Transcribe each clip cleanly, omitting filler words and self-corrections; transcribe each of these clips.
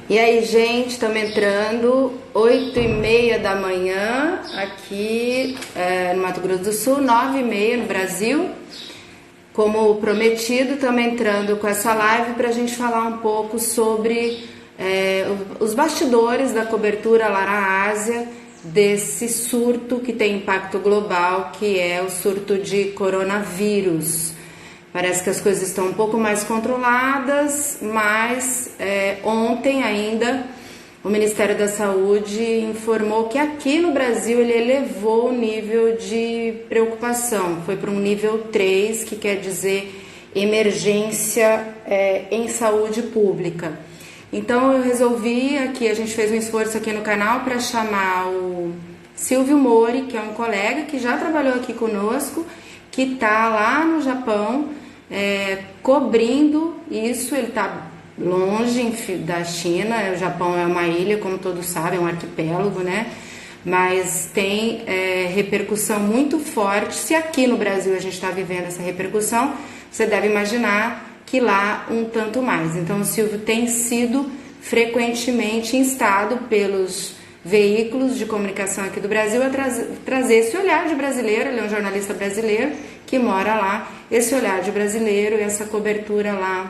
E aí, gente, estamos entrando 8h30 da manhã aqui no Mato Grosso do Sul, 9h30 no Brasil. Como prometido, estamos entrando com essa live para a gente falar um pouco sobre os bastidores da cobertura lá na Ásia, desse surto que tem impacto global, que é o surto de coronavírus. Parece que as coisas estão um pouco mais controladas, mas ontem ainda o Ministério da Saúde informou que aqui no Brasil ele elevou o nível de preocupação. Foi para um nível 3, que quer dizer emergência em saúde pública. Então eu resolvi aqui, a gente fez um esforço aqui no canal para chamar o Silvio Mori, que é um colega que já trabalhou aqui conosco, que está lá no Japão cobrindo isso. Ele está longe da China. O Japão é uma ilha, como todos sabem, é um arquipélago, né? Mas tem repercussão muito forte. Se aqui no Brasil a gente está vivendo essa repercussão, você deve imaginar que lá um tanto mais. Então o Silvio tem sido frequentemente instado pelos veículos de comunicação aqui do Brasil a trazer esse olhar de brasileiro. Ele é um jornalista brasileiro que mora lá, esse olhar de brasileiro e essa cobertura lá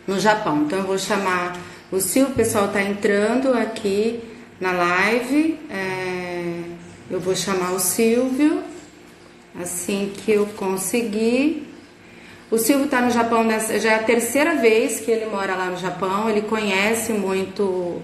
no Japão. Então eu vou chamar o Silvio, o pessoal está entrando aqui na live, eu vou chamar o Silvio assim que eu conseguir. O Silvio está no Japão, já é a terceira vez que ele mora lá no Japão. Ele conhece muito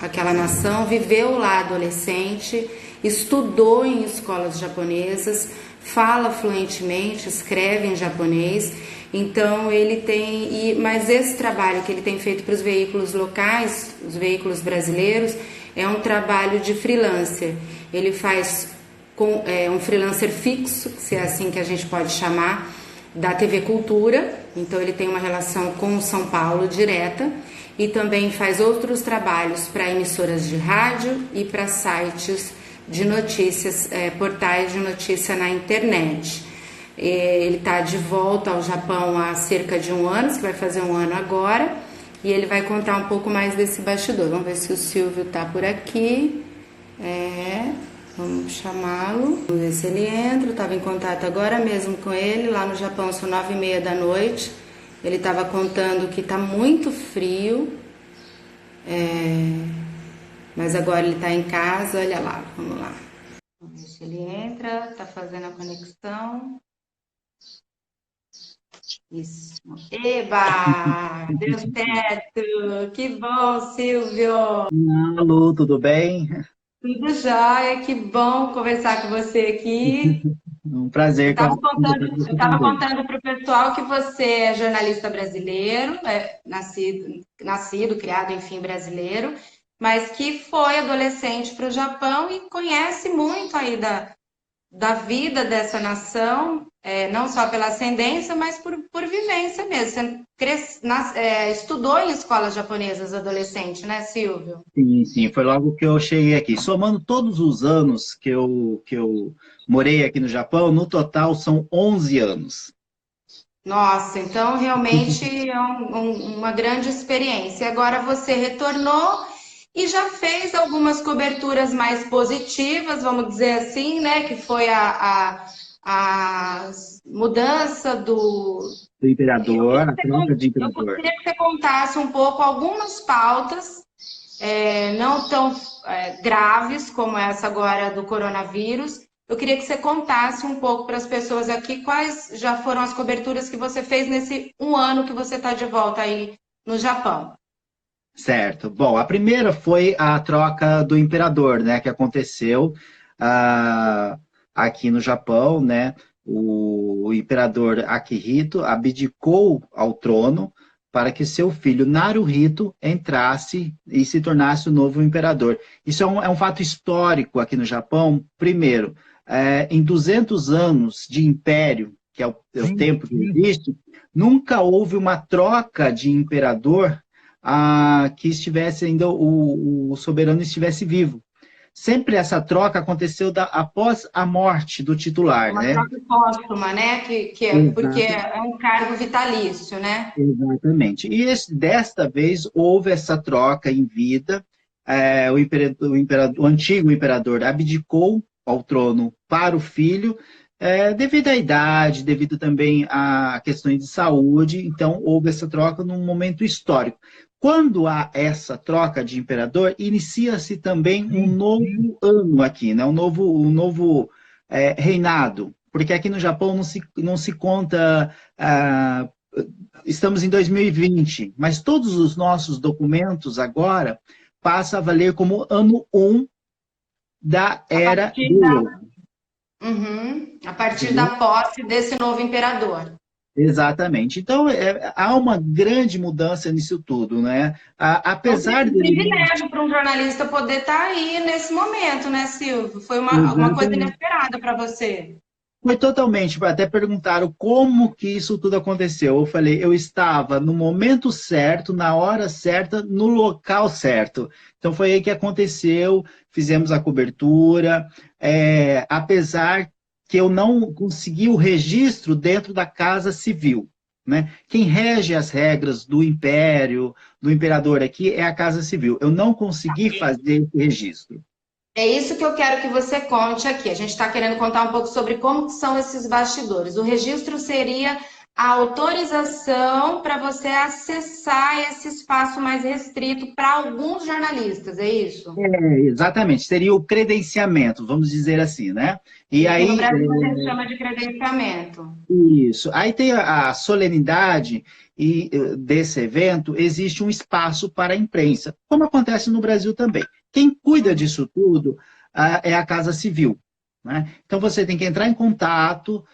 aquela nação, viveu lá adolescente, estudou em escolas japonesas, fala fluentemente, escreve em japonês. Então ele tem, mas esse trabalho que ele tem feito para os veículos locais, os veículos brasileiros, é um trabalho de freelancer. Ele faz um freelancer fixo, se é assim que a gente pode chamar, da TV Cultura. Então ele tem uma relação com São Paulo direta, e também faz outros trabalhos para emissoras de rádio e para sites de notícias, portais de notícia na internet. Ele está de volta ao Japão há cerca de um ano, que vai fazer um ano agora, e ele vai contar um pouco mais desse bastidor. Vamos ver se o Silvio está por aqui. Vamos chamá-lo. Vamos ver se ele entra. Eu estava em contato agora mesmo com ele. Lá no Japão são 9h30 da noite. Ele estava contando que está muito frio. Mas agora ele está em casa. Olha lá, vamos lá. Vamos ver se ele entra. Está fazendo a conexão. Isso. Eba! Deu certo! Que bom, Silvio! Alô, tudo bem? Tudo jóia, que bom conversar com você aqui. Um Eu prazer estava conversar contando, com eu você estava também. contando para o pessoal que você é jornalista brasileiro, nascido, criado, enfim, brasileiro, mas que foi adolescente para o Japão e conhece muito aí da vida dessa nação, não só pela ascendência, mas por vivência mesmo. Você estudou em escolas japonesas adolescente, né, Silvio? Sim, sim, foi logo que eu cheguei aqui. Somando todos os anos que eu morei aqui no Japão, no total são 11 anos. Nossa, então realmente é uma grande experiência. E agora você retornou e já fez algumas coberturas mais positivas, vamos dizer assim, né? Que foi a mudança do. Do imperador, a troca de Eu imperador. queria que você contasse um pouco algumas pautas, não tão graves como essa agora do coronavírus. Eu queria que você contasse um pouco para as pessoas aqui quais já foram as coberturas que você fez nesse um ano que você está de volta aí no Japão. Certo. Bom, a primeira foi a troca do imperador, né, que aconteceu ah, aqui no Japão, né? O imperador Akihito abdicou ao trono para que seu filho Naruhito entrasse e se tornasse o novo imperador. Isso é um fato histórico aqui no Japão. Primeiro, em 200 anos de império, que é o tempo que existe, nunca houve uma troca de imperador que estivesse ainda o soberano estivesse vivo. sempre essa troca aconteceu após a morte do titular, Uma né? troca póstuma, né? Que é porque Exato, é um cargo vitalício, né? exatamente. E desta vez houve essa troca em vida. O antigo imperador abdicou ao trono para o filho, devido à idade, devido também a questões de saúde. Então, houve essa troca num momento histórico. Quando há essa troca de imperador, inicia-se também um novo ano aqui, né? Um novo reinado. Porque aqui no Japão não se conta. Estamos em 2020, mas todos os nossos documentos agora passam a valer como ano 1 da A era partir do da, euro. a partir da Entendeu? posse desse novo imperador. Exatamente. Então, há uma grande mudança nisso tudo, né? É um Apesar dele não. privilégio para um jornalista poder estar aí nesse momento, né, Silvio? Foi uma coisa Exatamente. inesperada para você. Foi totalmente, até perguntaram como que isso tudo aconteceu. Eu falei, eu estava no momento certo, na hora certa, no local certo. Então foi aí que aconteceu, fizemos a cobertura, apesar que eu não consegui o registro dentro da Casa Civil, né? Quem rege as regras do Império, do Imperador aqui, é a Casa Civil. Eu não consegui fazer esse registro. É isso que eu quero que você conte aqui. A gente está querendo contar um pouco sobre como são esses bastidores. O registro seria a autorização para você acessar esse espaço mais restrito para alguns jornalistas, é isso? Exatamente, seria o credenciamento, vamos dizer assim, né? E Que no aí, Brasil a gente chama de credenciamento. isso. Aí tem a solenidade desse evento, existe um espaço para a imprensa, como acontece no Brasil também. Quem cuida disso tudo, é a Casa Civil, né? Então você tem que entrar em contato,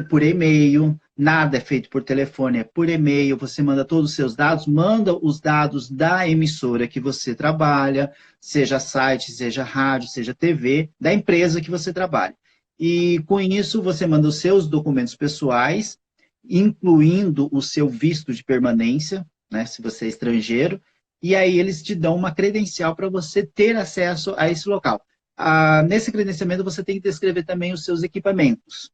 por e-mail, nada é feito por telefone, é por e-mail, você manda todos os seus dados, manda os dados da emissora que você trabalha, seja site, seja rádio, seja TV, da empresa que você trabalha. E com isso você manda os seus documentos pessoais, incluindo o seu visto de permanência, né, se você é estrangeiro, e aí eles te dão uma credencial para você ter acesso a esse local. Nesse credenciamento você tem que descrever também os seus equipamentos,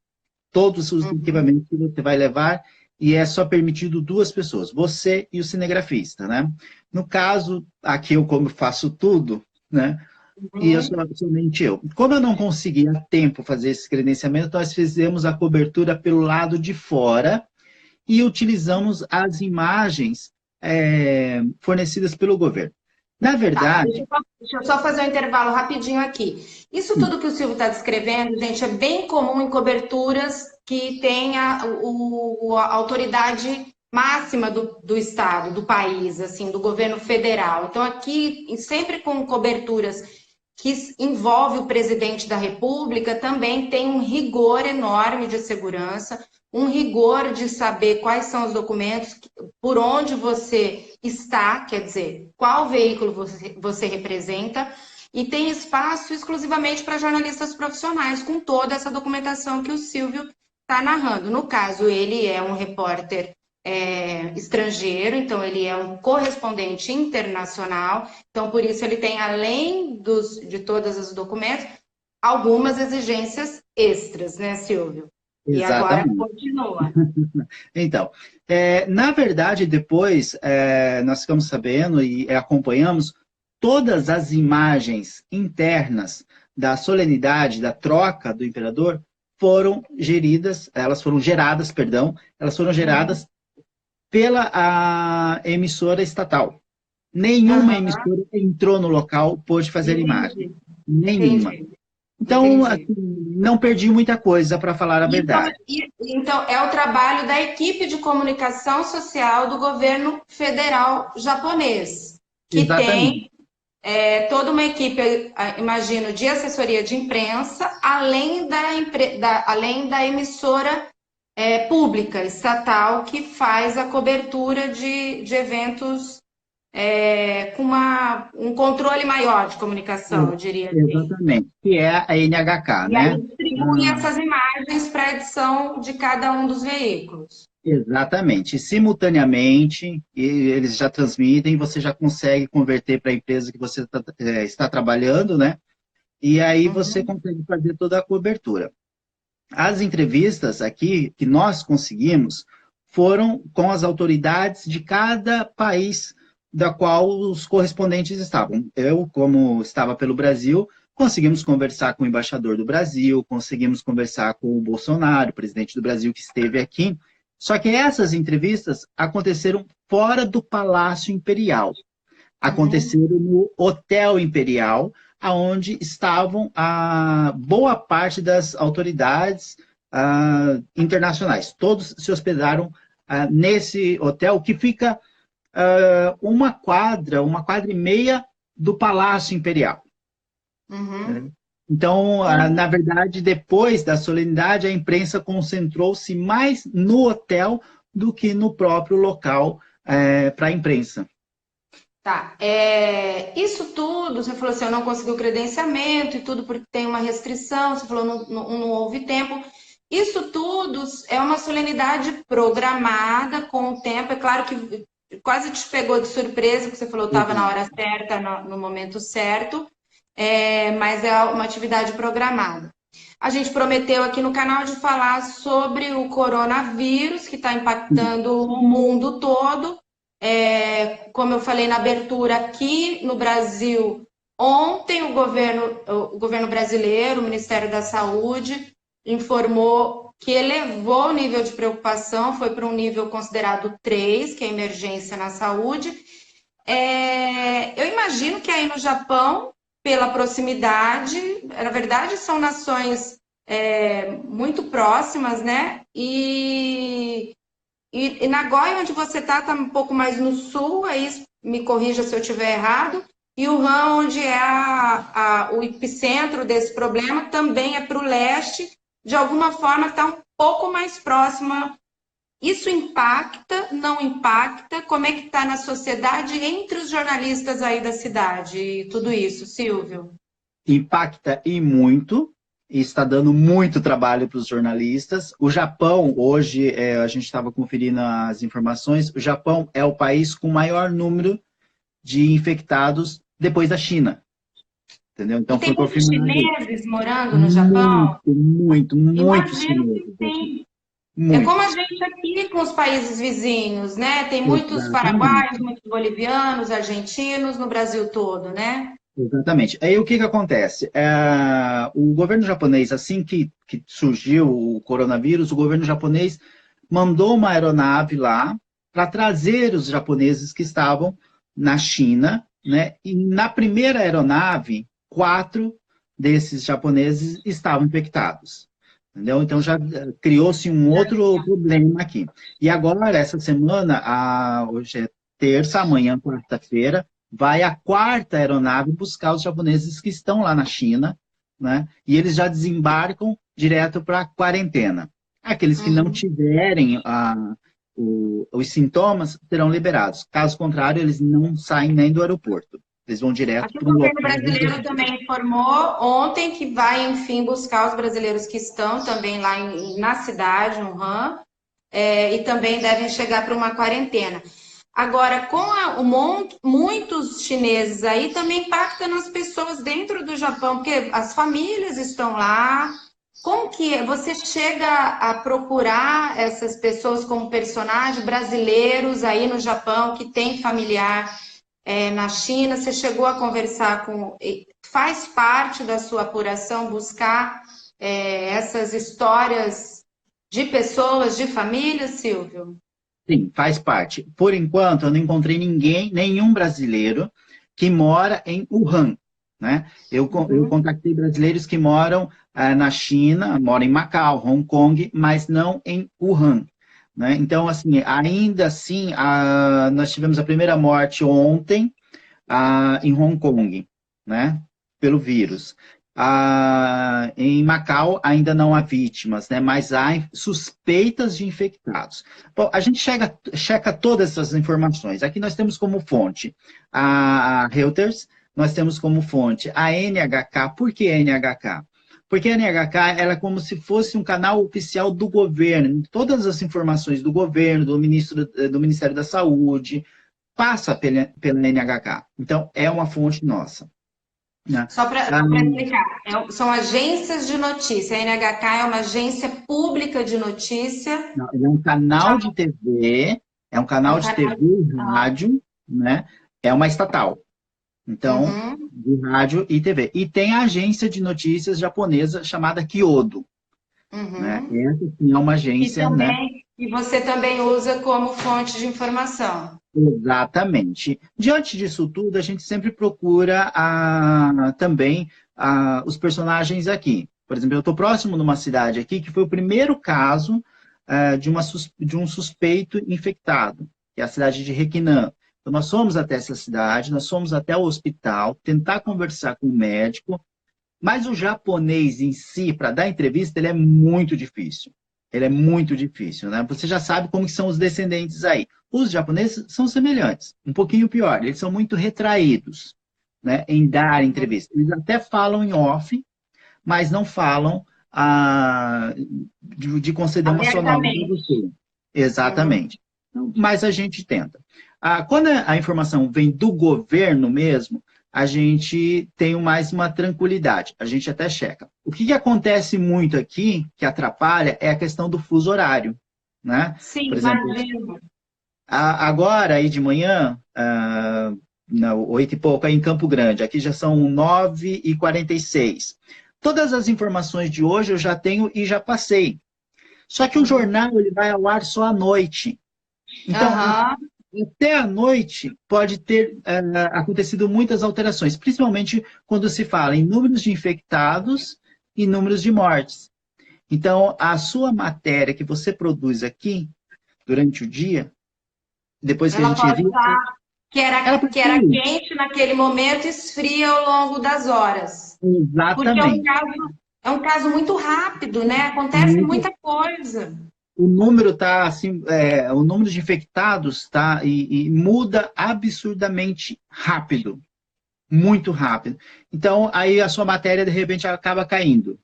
todos os Uhum. equipamentos que você vai levar, e é só permitido 2 pessoas, você e o cinegrafista, né? No caso, aqui eu como faço tudo, né? E eu Uhum. somente eu. Como eu não consegui a tempo fazer esse credenciamento, nós fizemos a cobertura pelo lado de fora e utilizamos as imagens fornecidas pelo governo. Na Tá, verdade, deixa eu só fazer um intervalo rapidinho aqui. Isso tudo que o Silvio está descrevendo, gente, é bem comum em coberturas que tenha a autoridade máxima do Estado, do país, assim, do governo federal. Então, aqui, sempre com coberturas que envolve o presidente da República, também tem um rigor enorme de segurança, um rigor de saber quais são os documentos, por onde você está, quer dizer, qual veículo você representa, e tem espaço exclusivamente para jornalistas profissionais, com toda essa documentação que o Silvio está narrando. No caso, ele é um repórter estrangeiro, então ele é um correspondente internacional, então por isso ele tem, além de todos os documentos, algumas exigências extras, né, Silvio? E agora exatamente. continua. Então, na verdade, depois nós ficamos sabendo e acompanhamos todas as imagens internas da solenidade, da troca do imperador, elas foram Uhum. geradas pela emissora estatal. Nenhuma Aham, emissora entrou no local, pôde fazer imagem. entendi, Nenhuma. entendi, Então, entendi. assim, não perdi muita coisa, para falar a Então, verdade. então, é o trabalho da equipe de comunicação social do governo federal japonês, que Exatamente. tem toda uma equipe, imagino, de assessoria de imprensa, além da emissora pública, estatal, que faz a cobertura de eventos com um controle maior de comunicação, eu diria assim. Exatamente. Que é a NHK, E aí né? distribui Ah, essas imagens para a edição de cada um dos veículos. exatamente. Simultaneamente, e eles já transmitem, você já consegue converter para a empresa que você está trabalhando, né? e aí você Uhum. consegue fazer toda a cobertura. As entrevistas aqui que nós conseguimos foram com as autoridades de cada país da qual os correspondentes estavam. Eu, como estava pelo Brasil, conseguimos conversar com o embaixador do Brasil, conseguimos conversar com o Bolsonaro, presidente do Brasil, que esteve aqui. Só que essas entrevistas aconteceram fora do Palácio Imperial, Uhum. aconteceram no Hotel Imperial, aonde estavam a boa parte das autoridades internacionais. Todos se hospedaram nesse hotel que fica uma quadra e meia do Palácio Imperial. Né? Uhum. Então, Uhum. na verdade, depois da solenidade, a imprensa concentrou-se mais no hotel do que no próprio local para a imprensa. Tá. Isso tudo, você falou assim, eu não consegui o credenciamento e tudo porque tem uma restrição, você falou não houve tempo. Isso tudo é uma solenidade programada com o tempo. É claro que quase te pegou de surpresa, porque você falou estava na hora certa, no momento certo, mas é uma atividade programada. A gente prometeu aqui no canal de falar sobre o coronavírus que está impactando o mundo todo. Como eu falei na abertura, aqui no Brasil, ontem o governo brasileiro, o Ministério da Saúde, informou que elevou o nível de preocupação, foi para um nível considerado 3, que é emergência na saúde. Eu imagino que aí no Japão, pela proximidade, na verdade são nações muito próximas, né? E Nagoya, onde você está um pouco mais no sul, aí me corrija se eu estiver errado. E Wuhan, onde é o epicentro desse problema, também é para o leste, de alguma forma está um pouco mais próxima. Isso impacta, não impacta? Como é que está na sociedade entre os jornalistas aí da cidade? E tudo isso, Silvio? Impacta e muito, e está dando muito trabalho para os jornalistas. O Japão, hoje, a gente estava conferindo as informações, o Japão é o país com maior número de infectados depois da China, entendeu? E Então tem foi muitos confirmado chineses morando no Japão? muito, muito, muito Imagino que chineses aqui, sim. É como a muitos. gente aqui com os países vizinhos, né? Tem muitos paraguaios, Exatamente. muitos bolivianos, argentinos no Brasil todo, né? Exatamente. Aí o que que acontece? O governo japonês, assim que surgiu o coronavírus, o governo japonês mandou uma aeronave lá para trazer os japoneses que estavam na China, né? E na primeira aeronave, 4 desses japoneses estavam infectados. Entendeu? Então já criou-se um outro problema aqui. E agora, essa semana, hoje é terça, amanhã, quarta-feira, vai a quarta aeronave buscar os japoneses que estão lá na China, né? E eles já desembarcam direto para a quarentena. Aqueles que não Uhum. tiverem os sintomas serão liberados. Caso contrário, eles não saem nem do aeroporto. Eles vão direto Aqui o para um governo local brasileiro reservado. também informou ontem que vai, enfim, buscar os brasileiros que estão também lá na cidade, em Wuhan, e também devem chegar para uma quarentena. Agora, com muitos chineses aí, também impacta nas pessoas dentro do Japão, porque as famílias estão lá. Como que é? Você chega a procurar essas pessoas como personagens brasileiros aí no Japão que tem familiar na China? Você chegou a conversar com. Faz parte da sua apuração buscar essas histórias de pessoas, de famílias, Silvio? Sim, faz parte. Por enquanto, eu não encontrei ninguém, nenhum brasileiro que mora em Wuhan, né? Eu Uhum. contactei brasileiros que moram na China, moram em Macau, Hong Kong, mas não em Wuhan, né? Então, assim, ainda assim, nós tivemos a primeira morte ontem, em Hong Kong, né? Pelo vírus. Em Macau ainda não há vítimas, né? Mas há suspeitas de infectados. Bom, a gente checa todas essas informações. Aqui nós temos como fonte a Reuters, nós temos como fonte a NHK. Por que NHK? Porque a NHK ela é como se fosse um canal oficial do governo. Todas as informações do governo, do Ministério da Saúde, passa pela NHK. Então, é uma fonte nossa. né? Só para explicar, são agências de notícia. A NHK é uma agência pública de notícia. Não, ele é um canal de TV, é um É canal um de canal. TV e rádio, né? É uma estatal. Então, Uhum. de rádio e TV. E tem a agência de notícias japonesa chamada Kyodo, né? Uhum. Essa sim é uma agência, né? E você também usa como fonte de informação. Exatamente. Diante disso tudo, a gente sempre procura também os personagens aqui. Por exemplo, eu estou próximo numa cidade aqui que foi o primeiro caso de um suspeito infectado, que é a cidade de Requinan. Então, nós fomos até essa cidade, nós fomos até o hospital, tentar conversar com o médico, mas o japonês em si, para dar entrevista, ele é muito difícil. Ele é muito difícil, né? Você já sabe como são os descendentes aí. Os japoneses são semelhantes, um pouquinho pior. Eles são muito retraídos, né, em dar entrevista. Eles até falam em off, mas não falam de conceder uma sonora para você. Exatamente. Mas a gente tenta. Quando a informação vem do governo mesmo, a gente tem mais uma tranquilidade. A gente até checa. O que acontece muito aqui, que atrapalha, é a questão do fuso horário, né? Sim, por exemplo, imagino. Agora, aí de manhã, 8 e pouco, aí em Campo Grande, aqui já são 9h46. Todas as informações de hoje eu já tenho e já passei. Só que o jornal ele vai ao ar só à noite. Então, até à noite pode ter acontecido muitas alterações, principalmente quando se fala em números de infectados e números de mortes. Então, a sua matéria que você produz aqui durante o dia, depois que a gente envia... Que era quente naquele momento, esfria ao longo das horas. Exatamente. Porque é um caso muito rápido, né? Acontece muita coisa. O número tá assim, o número de infectados tá e muda absurdamente rápido, muito rápido. Então aí a sua matéria de repente acaba caindo.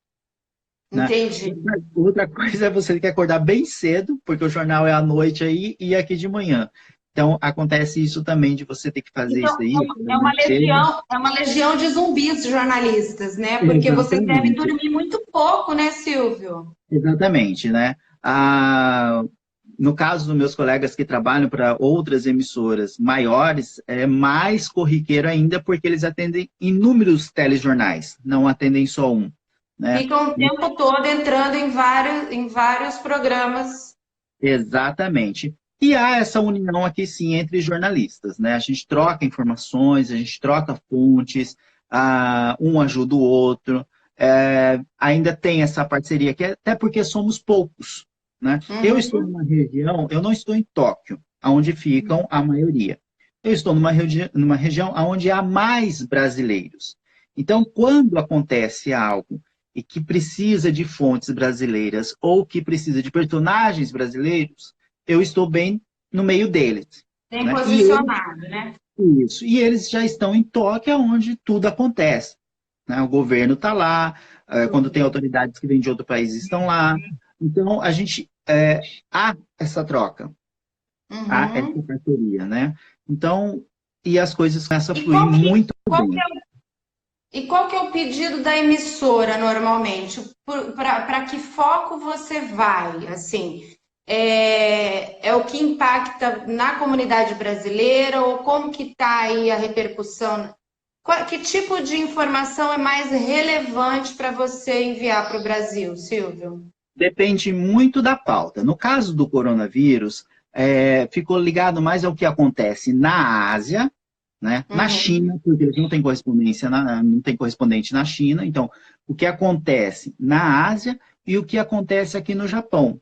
Né? Entendi. Outra coisa é você ter que acordar bem cedo, porque o jornal é à noite aí e aqui de manhã. Então acontece isso também de você ter que fazer isso aí. É uma legião de zumbis jornalistas, né? Porque você deve dormir muito pouco, né, Silvio? Exatamente, né? No caso dos meus colegas que trabalham para outras emissoras maiores, é mais corriqueiro ainda, porque eles atendem inúmeros telejornais, não atendem só um. Né? Ficam o tempo todo entrando em vários programas. Exatamente. E há essa união aqui, sim, entre jornalistas. Né? A gente troca informações, a gente troca fontes, um ajuda o outro. Ainda tem essa parceria aqui, até porque somos poucos. Né? Eu estou numa região, eu não estou em Tóquio, onde ficam a maioria. Eu estou numa região onde há mais brasileiros. Então, quando acontece algo e que precisa de fontes brasileiras ou que precisa de personagens brasileiros, eu estou bem no meio deles. Bem posicionado, né? Isso. E eles já estão em Tóquio, onde tudo acontece. Né? O governo está lá, quando tem autoridades que vêm de outro país estão lá. Então, a gente há essa troca, há essa parceria, né? Então, e as coisas começam a fluir muito bem. E qual que é o pedido da emissora, normalmente? Para que foco você vai? Assim, é o que impacta na comunidade brasileira? Ou como que está aí a repercussão? Que tipo de informação é mais relevante para você enviar para o Brasil, Silvio? Depende muito da pauta. No caso do coronavírus, ficou ligado mais ao que acontece na Ásia, né? Na China, porque eles não têm correspondência, não tem correspondente na China. Então, o que acontece na Ásia e o que acontece aqui no Japão,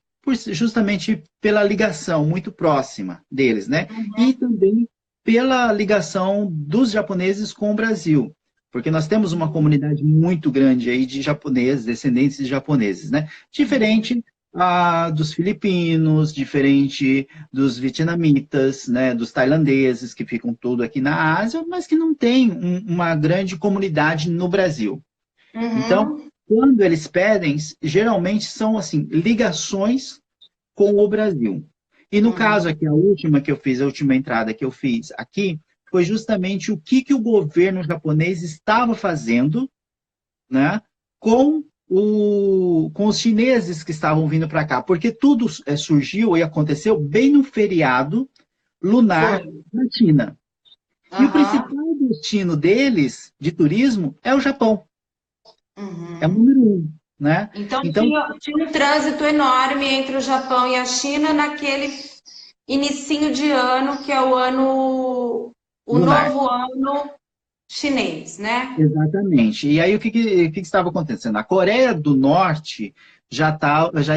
justamente pela ligação muito próxima deles, né? E também pela ligação dos japoneses com o Brasil. Porque nós temos uma comunidade muito grande aí de japoneses, descendentes de japoneses, né? Diferente dos filipinos, diferente dos vietnamitas, né? Dos tailandeses, que ficam tudo aqui na Ásia, mas que não tem uma grande comunidade no Brasil. Então, quando eles pedem, geralmente são assim, ligações com o Brasil. E no caso aqui, a última que eu fiz, a última entrada que eu fiz aqui, foi justamente o que o governo japonês estava fazendo, né, com os chineses que estavam vindo para cá, porque tudo surgiu e aconteceu bem no feriado lunar Foi. na China. E o Aham. principal destino deles, de turismo, é o Japão. É o Uhum. número um, né? Então Então, tinha um trânsito enorme entre o Japão e a China naquele inicinho de ano, que é o lunar. novo ano chinês, né? Exatamente. E aí, o que estava acontecendo? A Coreia do Norte já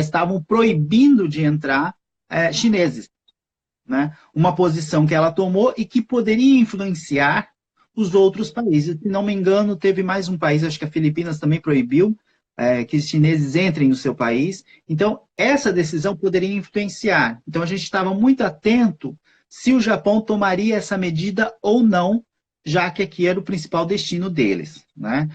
estavam proibindo de entrar chineses, né? Uma posição que ela tomou e que poderia influenciar os outros países. Se não me engano, teve mais um país, acho que a Filipinas também proibiu que os chineses entrem no seu país. Então, essa decisão poderia influenciar. Então, a gente estava muito atento se o Japão tomaria essa medida ou não, já que aqui era o principal destino deles, né?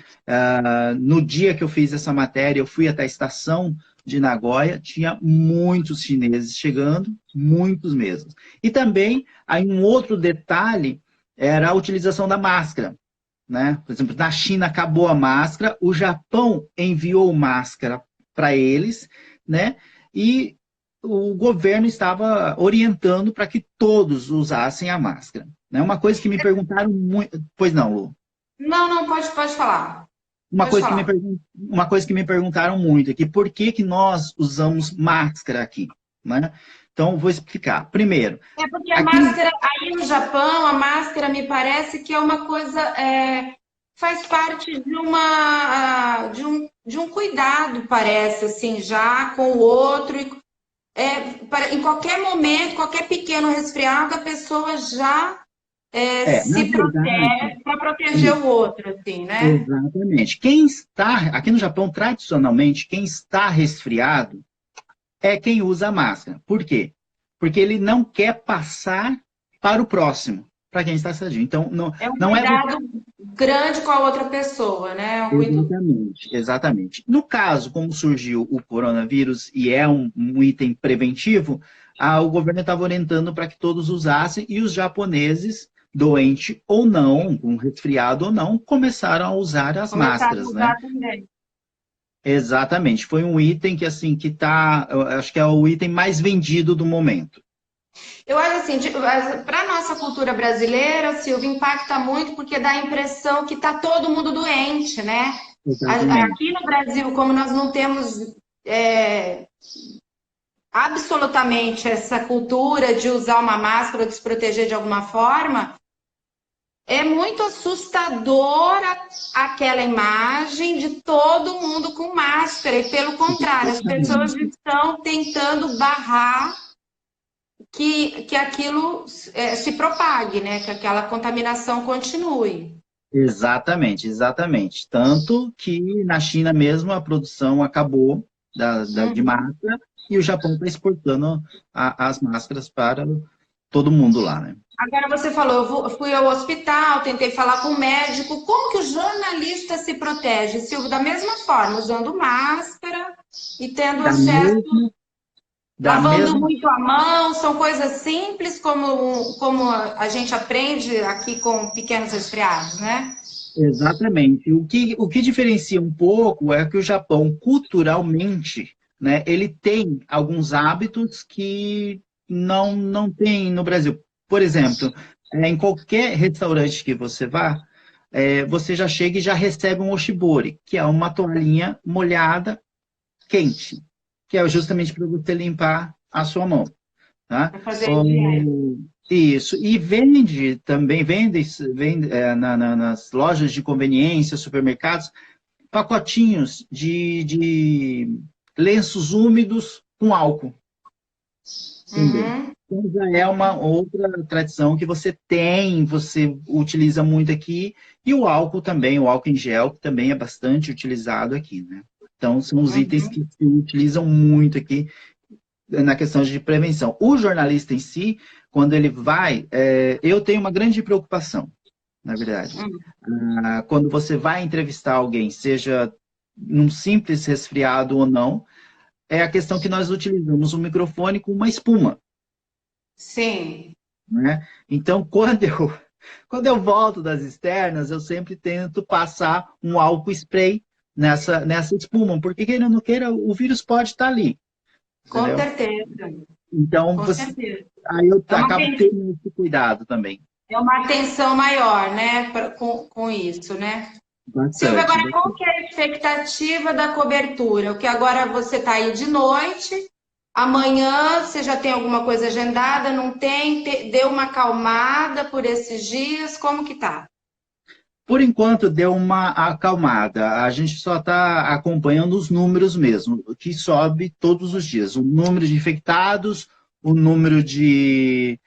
No dia que eu fiz essa matéria, eu fui até a estação de Nagoya, tinha muitos chineses chegando, muitos mesmo. E também, aí um outro detalhe era a utilização da máscara, né? Por exemplo, na China acabou a máscara, o Japão enviou máscara para eles, né? E o governo estava orientando para que todos usassem a máscara. Né? Uma coisa que me perguntaram muito. Pois não, Lu. Não, pode falar. Uma Pode coisa que falar. uma coisa que me perguntaram muito aqui, por que nós usamos máscara aqui? Né? Então, vou explicar. Primeiro, É porque a aqui. máscara, aí no Japão, a máscara me parece que é uma coisa, faz parte de um cuidado, parece, assim, já com o outro. Em qualquer momento, qualquer pequeno resfriado, a pessoa já Na se verdade, protege para proteger o outro, assim, né? exatamente. Quem está, aqui no Japão, tradicionalmente, quem está resfriado é quem usa máscara. Por quê? Porque ele não quer passar para o próximo, para quem está sadio. Então, não, É um não é você. cuidado grande com a outra pessoa, né? Exatamente, exatamente. No caso, como surgiu o coronavírus e é um item preventivo, o governo estava orientando para que todos usassem e os japoneses, doente ou não, com resfriado ou não, começaram a usar as Começaram a máscaras, né? usar também. Exatamente. Foi um item que, assim, eu acho que é o item mais vendido do momento. Eu acho assim, para a nossa cultura brasileira, Silvia, impacta muito porque dá a impressão que está todo mundo doente, né? Exatamente. Aqui no Brasil, como nós não temos absolutamente essa cultura de usar uma máscara ou de se proteger de alguma forma, é muito assustadora aquela imagem de todo mundo com máscara. E pelo contrário, as pessoas Exatamente. estão tentando barrar que aquilo se propague, né? Que aquela contaminação continue. Exatamente, exatamente. Tanto que na China mesmo a produção acabou de Uhum. máscara e o Japão está exportando as máscaras para todo mundo lá, né? Agora você falou, eu fui ao hospital, tentei falar com o médico. Como que o jornalista se protege, Silvio? Da mesma forma, usando máscara e tendo Da acesso, mesma, da lavando mesma, muito a mão, são coisas simples como a gente aprende aqui com pequenos resfriados, né? exatamente. O que diferencia um pouco é que o Japão, culturalmente, né, ele tem alguns hábitos que não tem no Brasil. Por exemplo, em qualquer restaurante que você vá, você já chega e já recebe um oshibori, que é uma toalhinha molhada, quente, que é justamente para você limpar a sua mão. Tá? Para fazer a higiene. Isso. E vende também, vende nas lojas de conveniência, supermercados, pacotinhos de lenços úmidos com álcool também. Uhum. Então já é uma outra tradição que você utiliza muito aqui, e o álcool também, o álcool em gel, que também é bastante utilizado aqui, né? Então, são os itens Uhum. que se utilizam muito aqui na questão de prevenção. O jornalista em si, quando ele vai, eu tenho uma grande preocupação, na verdade. Quando você vai entrevistar alguém, seja num simples resfriado ou não, é a questão que nós utilizamos o microfone com uma espuma. Sim. Né? Então, quando Quando eu volto das externas, eu sempre tento passar um álcool spray nessa espuma, porque queira ou não queira, o vírus pode estar ali, Com entendeu? certeza, Então, com certeza. aí eu É uma, acabo tendo esse cuidado também. é uma atenção maior, né, com isso, né? Silvia, Bastante, agora qual bastante. que é a expectativa da cobertura? O que agora você está aí de noite, amanhã você já tem alguma coisa agendada? Não tem? Deu uma acalmada por esses dias? Como que tá? Por enquanto, deu uma acalmada. A gente só está acompanhando os números mesmo, que sobe todos os dias. O número de infectados, o número de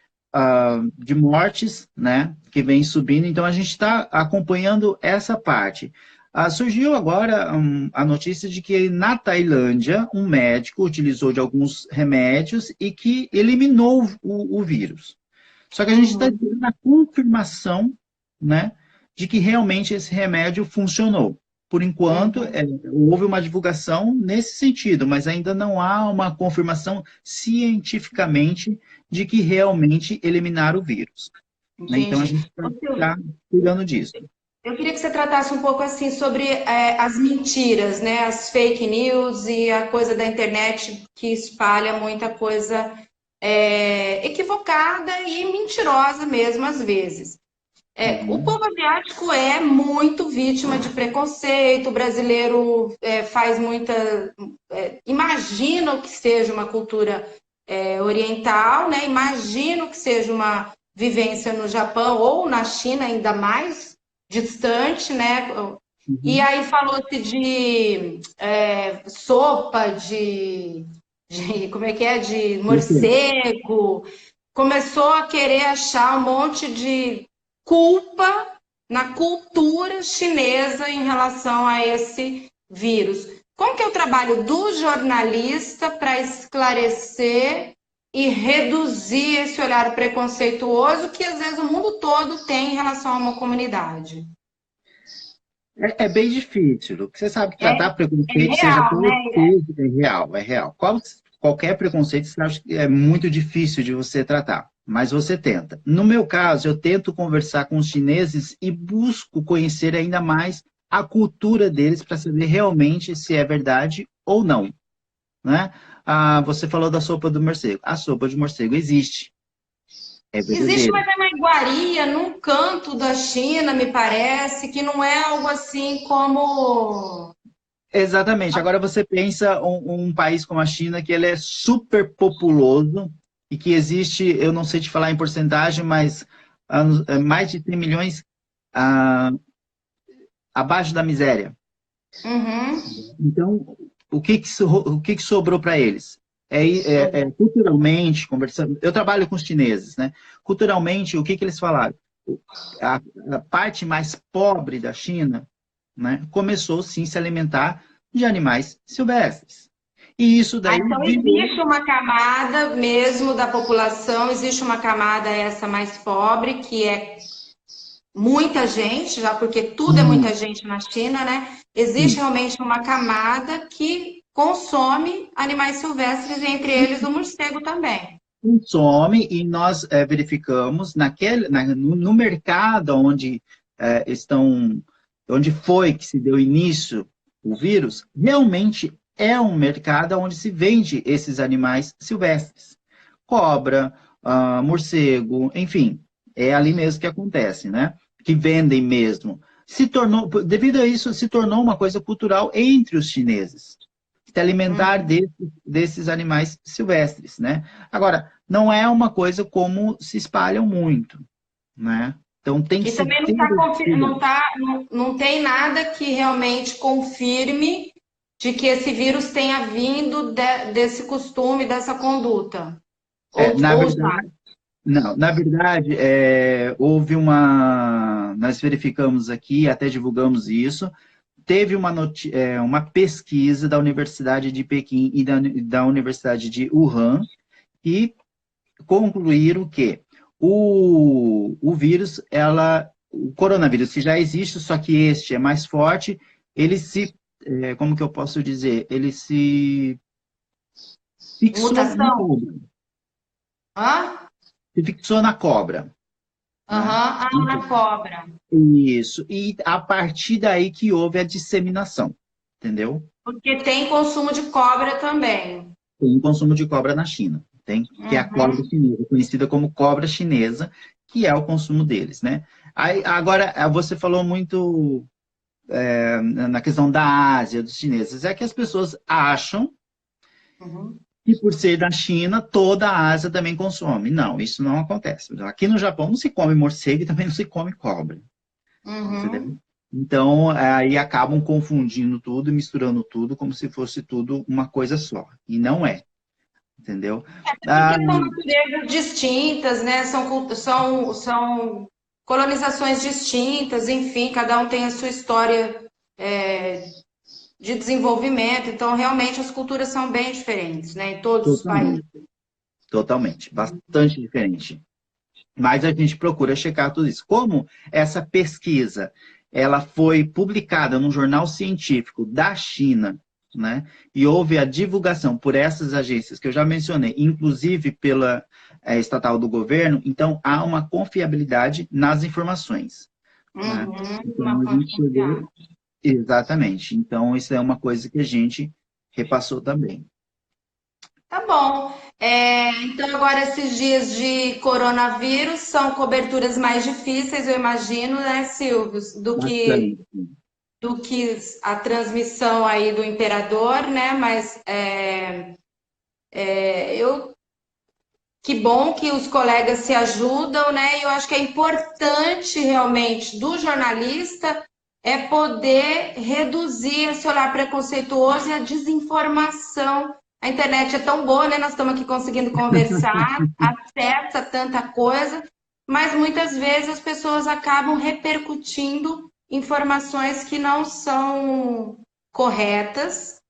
mortes, né, que vem subindo. Então, a gente está acompanhando essa parte. Surgiu agora a notícia de que na Tailândia, um médico utilizou de alguns remédios e que eliminou o vírus. Só que a gente está Uhum. tendo a confirmação, né, de que realmente esse remédio funcionou. Por enquanto, Uhum. houve uma divulgação nesse sentido, mas ainda não há uma confirmação cientificamente de que realmente eliminaram o vírus, né? Então, a Entendi. gente Ô, está Silvia, cuidando disso. eu queria que você tratasse um pouco assim sobre as mentiras, né? As fake news e a coisa da internet que espalha muita coisa equivocada e mentirosa mesmo às vezes. O Uhum. povo asiático é muito vítima de preconceito, o brasileiro faz muita. Imagina que seja uma cultura oriental, né? Imagino que seja uma vivência no Japão ou na China, ainda mais distante, né? E Uhum. aí falou-se de sopa como é que é? De Perfeito. morcego, começou a querer achar um monte de culpa na cultura chinesa em relação a esse vírus. Como que é o trabalho do jornalista para esclarecer e reduzir esse olhar preconceituoso que às vezes o mundo todo tem em relação a uma comunidade? É bem difícil. Porque você sabe que É, tratar é preconceito, seja real, qual né? seja, é real, é real. Qualquer preconceito, você acha que é muito difícil de você tratar, mas você tenta. No meu caso, eu tento conversar com os chineses e busco conhecer ainda mais a cultura deles para saber realmente se é verdade ou não, né? Você falou da sopa do morcego. A sopa de morcego existe, é Existe, verdadeira. mas é uma iguaria num canto da China, me parece, que não é algo assim como. Exatamente. Agora você pensa um país como a China, que ele é super populoso e que existe, eu não sei te falar em porcentagem, mas mais de 100 milhões ah, abaixo da miséria. Uhum, Então, o que que sobrou para eles? Culturalmente, conversando, eu trabalho com os chineses, né? Culturalmente, o que que eles falaram? A, a parte mais pobre da China, né, começou sim se alimentar de animais silvestres. E isso Ah, daí então virou. existe uma camada mesmo da população, existe uma camada essa mais pobre, que é muita gente, já porque tudo é muita Sim, gente na China, né? Existe sim, realmente uma camada que consome animais silvestres, entre eles o morcego também. consome e nós verificamos no mercado onde foi que se deu início o vírus, realmente é um mercado onde se vende esses animais silvestres. Cobra, morcego, enfim, é ali mesmo que acontece, né? Que vendem mesmo. Devido a isso, se tornou uma coisa cultural entre os chineses se alimentar Uhum. desses animais silvestres, né? Agora, não é uma coisa como se espalham muito, né? Então tem que E se também ter cuidado. não tem nada que realmente confirme de que esse vírus tenha vindo desse costume, dessa conduta. Na Ou já. verdade, não, na verdade, houve nós verificamos aqui, até divulgamos isso, teve uma pesquisa da Universidade de Pequim e da Universidade de Wuhan, que concluíram que o vírus, o coronavírus, que já existe, só que este é mais forte, ele como que eu posso dizer? Ele se fixou na Mutação? cobra. Hã? Se fixou na cobra. Aham, ah, na cobra. Isso. E a partir daí que houve a disseminação, entendeu? Porque tem consumo de cobra também. Tem consumo de cobra na China, tem, que é a cobra Uhum, chinesa, conhecida como cobra chinesa, que é o consumo deles, né? Aí, agora, você falou muito na questão da Ásia, dos chineses, é que as pessoas acham uhum, que por ser da China, toda a Ásia também consome. Não, isso não acontece. Aqui no Japão não se come morcego e também não se come cobra, entendeu? uhum. Então, aí acabam confundindo tudo, misturando tudo, como se fosse tudo uma coisa só. E não é, entendeu? Ah, Porque são naturezas distintas, né? São colonizações distintas, enfim, cada um tem a sua história de desenvolvimento, então realmente as culturas são bem diferentes, né? Em todos os totalmente, países. totalmente, bastante diferente. Mas a gente procura checar tudo isso. Como essa pesquisa ela foi publicada num jornal científico da China, né? E houve a divulgação por essas agências que eu já mencionei, inclusive pela estatal do governo, então há uma confiabilidade nas informações, né? Uhum, Então uma a fonte gente chegou confiável. exatamente. Então isso é uma coisa que a gente repassou também. Tá bom. Então, agora esses dias de coronavírus são coberturas mais difíceis, eu imagino, né, Silvio, Bastante. do que a transmissão aí do imperador, né? Mas eu que bom que os colegas se ajudam, né? E eu acho que é importante realmente do jornalista é poder reduzir esse olhar preconceituoso e a desinformação. A internet é tão boa, né? Nós estamos aqui conseguindo conversar, acessa tanta coisa, mas muitas vezes as pessoas acabam repercutindo informações que não são corretas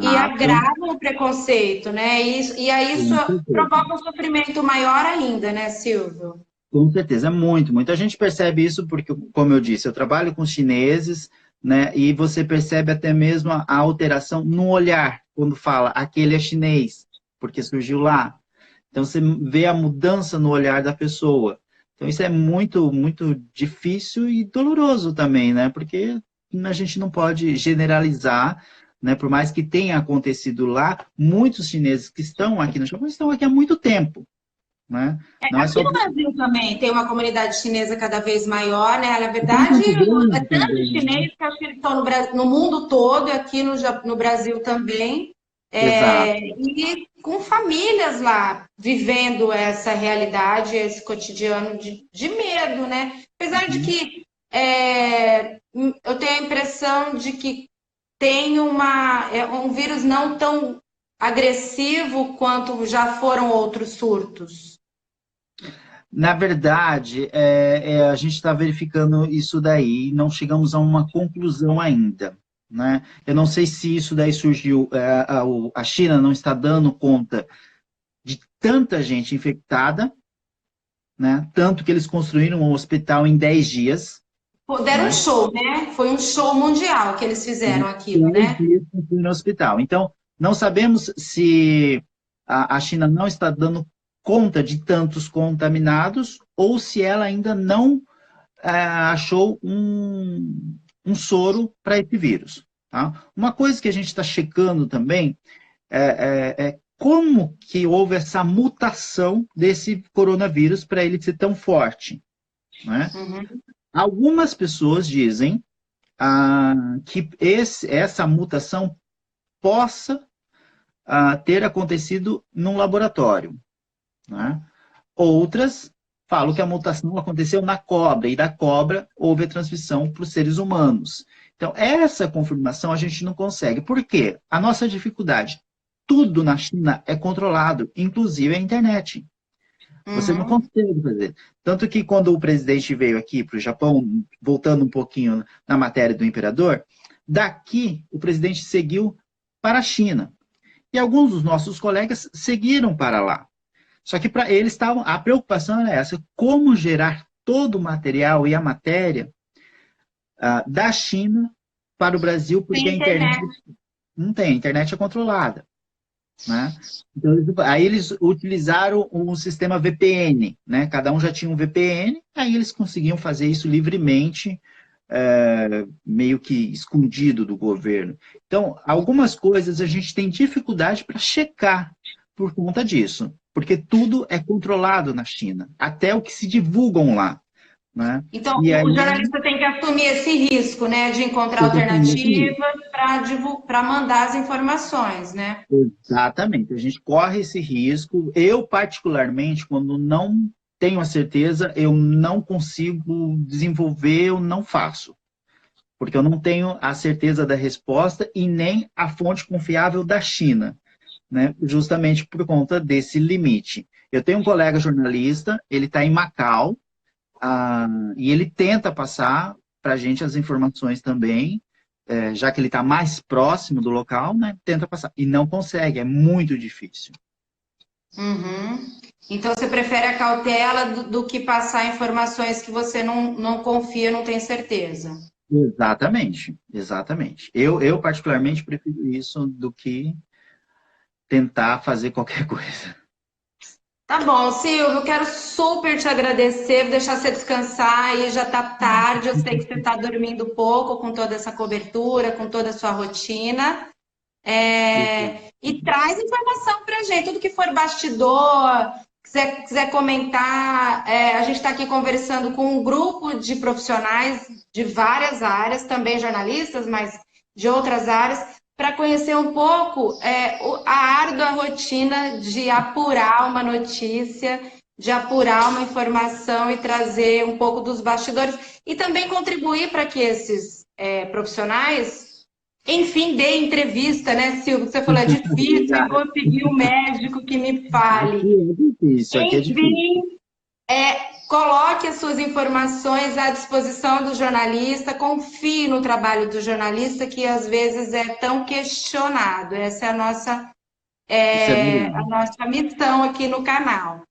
e Exato. agravam o preconceito, né? E aí isso Com certeza. provoca um sofrimento maior ainda, né, Silvio? Com certeza, muito, muito. A gente percebe isso porque, como eu disse, eu trabalho com chineses, né? E você percebe até mesmo a alteração no olhar, quando fala aquele é chinês, porque surgiu lá. Então você vê a mudança no olhar da pessoa. Então isso é muito, muito difícil e doloroso também, né? Porque a gente não pode generalizar, né? Por mais que tenha acontecido lá, muitos chineses que estão aqui no Japão estão aqui há muito tempo, né? Não é Aqui só no Brasil também tem uma comunidade chinesa cada vez maior, né? Na tem verdade, Campo é Grande tanto também, né? chinês que acho que eles estão no mundo todo, e aqui no Brasil também. Exato. E com famílias lá vivendo essa realidade, esse cotidiano de medo, né? Apesar de Uhum. que eu tenho a impressão de que tem um vírus não tão agressivo quanto já foram outros surtos. Na verdade, a gente está verificando isso daí e não chegamos a uma conclusão ainda, né? Eu não sei se isso daí surgiu, a China não está dando conta de tanta gente infectada, né? Tanto que eles construíram um hospital em 10 dias, Deram um né? show, né? Foi um show mundial que eles Em fizeram aquilo, 10 né? dias construíram um hospital. Então, não sabemos se a China não está dando conta de tantos contaminados ou se ela ainda não achou um soro para esse vírus. Tá? Uma coisa que a gente está checando também é como que houve essa mutação desse coronavírus para ele ser tão forte. Né? Uhum. Algumas pessoas dizem que essa mutação possa ter acontecido num laboratório. Né? Outras falam que a mutação aconteceu na cobra, e da cobra houve a transmissão para os seres humanos. Então, essa confirmação a gente não consegue. Por quê? A nossa dificuldade. Tudo na China é controlado, inclusive a internet. Você não Uhum. consegue fazer. Tanto que quando o presidente veio aqui para o Japão, voltando um pouquinho na matéria do imperador, daqui o presidente seguiu para a China. E alguns dos nossos colegas seguiram para lá. Só que para eles estavam, a preocupação era essa, como gerar todo o material e a matéria da China para o Brasil, Tem porque a internet internet. não tem, a internet é controlada. né? Então, aí eles utilizaram um sistema VPN, né? Cada um já tinha um VPN, aí eles conseguiam fazer isso livremente, meio que escondido do governo. Então, algumas coisas a gente tem dificuldade para checar por conta disso, porque tudo é controlado na China, até o que se divulgam lá, né? Então, E aí, o jornalista tem que assumir esse risco, né, de encontrar alternativas para mandar as informações, né? exatamente, a gente corre esse risco. Eu, particularmente, quando não tenho a certeza, eu não consigo desenvolver, eu não faço. Porque eu não tenho a certeza da resposta e nem a fonte confiável da China, né? Justamente por conta desse limite. Eu tenho um colega jornalista, ele está em Macau, e ele tenta passar para a gente as informações também, já que ele está mais próximo do local, né? Tenta passar. E não consegue, é muito difícil. Uhum. Então, você prefere a cautela do que passar informações que você não confia, não tem certeza. Exatamente, exatamente. Eu particularmente prefiro isso do que tentar fazer qualquer coisa. Tá bom, Silvio, eu quero super te agradecer, vou deixar você descansar aí, já tá tarde, eu sei que você tá dormindo pouco com toda essa cobertura, com toda a sua rotina. E traz informação pra gente, tudo que for bastidor, quiser comentar, a gente está aqui conversando com um grupo de profissionais de várias áreas, também jornalistas, mas de outras áreas, para conhecer um pouco a árdua rotina de apurar uma notícia, de apurar uma informação e trazer um pouco dos bastidores e também contribuir para que esses profissionais, enfim, dê entrevista, né, Silvio? Você falou, é difícil conseguir um médico que me fale. Isso aqui é difícil. Enfim, coloque as suas informações à disposição do jornalista, confie no trabalho do jornalista, que às vezes é tão questionado. Essa é a nossa missão aqui no canal.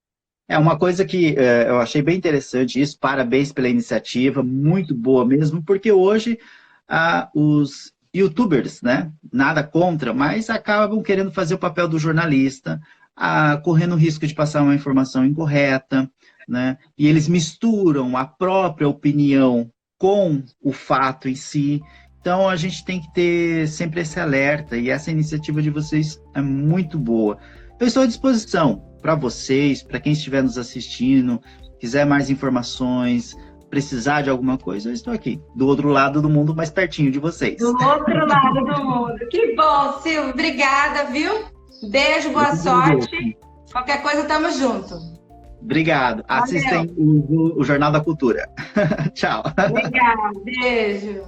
É uma coisa que eu achei bem interessante isso, parabéns pela iniciativa, muito boa mesmo, porque hoje os YouTubers, né, nada contra, mas acabam querendo fazer o papel do jornalista, correndo o risco de passar uma informação incorreta, né? E eles misturam a própria opinião com o fato em si. Então a gente tem que ter sempre esse alerta, e essa iniciativa de vocês é muito boa. Eu estou à disposição para vocês, para quem estiver nos assistindo, quiser mais informações, precisar de alguma coisa, eu estou aqui, do outro lado do mundo, mais pertinho de vocês. Do outro lado do mundo. Que bom, Silvio. Obrigada, viu? Beijo, boa sorte. Qualquer coisa, tamo junto. Obrigado. Valeu. Assistem o Jornal da Cultura. Tchau. Obrigada. Beijo.